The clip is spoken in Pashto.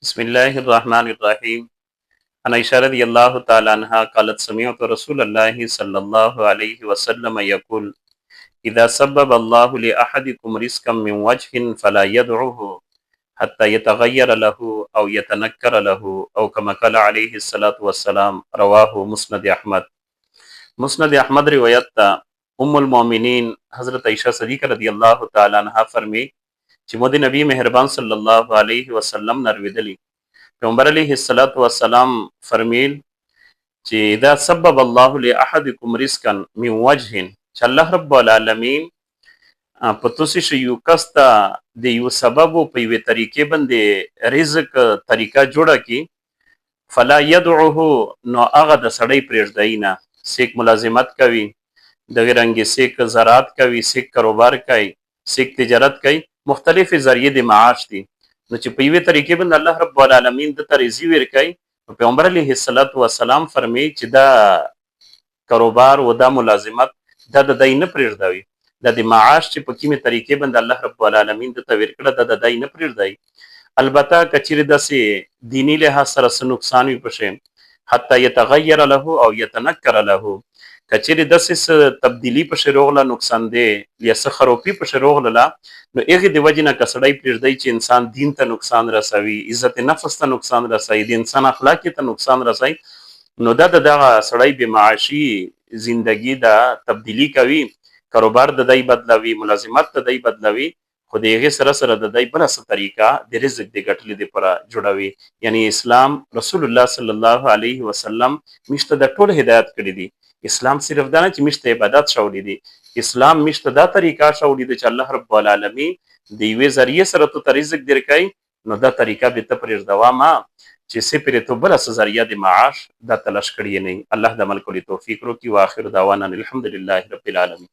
بسم الله الرحمن الرحيم. عن عائشة رضي الله تعالى عنها قالت سمعت رسول الله صلى الله عليه وسلم يقول إذا سبب الله لأحدكم رزقا من وجه فلا يدعوه حتى يتغير له أو يتنكر له أو كما قال عليه الصلاة والسلام. رواه مسند أحمد. مسند احمد روایت تا ام المؤمنین حضرت عائشہ صدیقہ رضی اللہ تعالی عنہا فرمی چې مو د نبی مهربان صلی الله علیه وسلم نرویدلی پیغمبر علیه الصلاۃ والسلام فرمیل چې اذا سبب الله لاحدکم رزقا من وجه چې الله رب العالمین په توسې شي یو کستا د یو سبب په یوه طریقې باندې رزق طریقه جوړه کی فلا يدعوه نو هغه د سړی پرېږدی نه سیک ملازمت کوي دغه رنګ سیک زراعت کوي سیک کاروبار کوي سیک تجارت کوي مختلف ذریعې د معاش دي نو چې په یوه طریقې باندې الله رب العالمین د ترزی ور کوي پیغمبر علیه الصلاۃ والسلام فرمایي چې دا کاروبار و دا ملازمت دا د دای نه پرېږدوي د معاش چې په کومه طریقې باندې الله رب العالمین د تور کړه د دای نه پرېږدي البته کچیر داسې دینی لحاظ سره څه نقصان وي پشه حتی یتغیر له او یتنکر له کچیر داسې تبدیلی پشه روغله نقصان دی یا څه خروپی پشه روغله نو هغه د وجې نه کسړی پرېږدي چې انسان دین ته نقصان رسوي عزت نفس ته نقصان رسوي د انسان اخلاق ته نقصان رسوي نو دا دغه سړی به معاشي زندگی دا تبدیلی کوي کاروبار د دای بدلوي ملازمت د دای بدلوي خو د هغه سره سره د دای بل څه طریقه د رزق د ګټلې د پر جوړوي یعنی اسلام رسول الله صلی الله علیه وسلم مشته د ټول هدایت کړی دی اسلام صرف دا نه چې مشته عبادت شوړي دي اسلام مشته دا طریقه شوړي دي چې الله رب العالمین د یوې ذریعہ سره تو رزق درکای نو دا طریقه به ته پرې دوامه چې سپری تو بل څه ذریعہ د معاش دا تلاش کړی نه الله د عمل کولو توفیق ورکړي واخر دعوانا الحمدلله رب العالمین.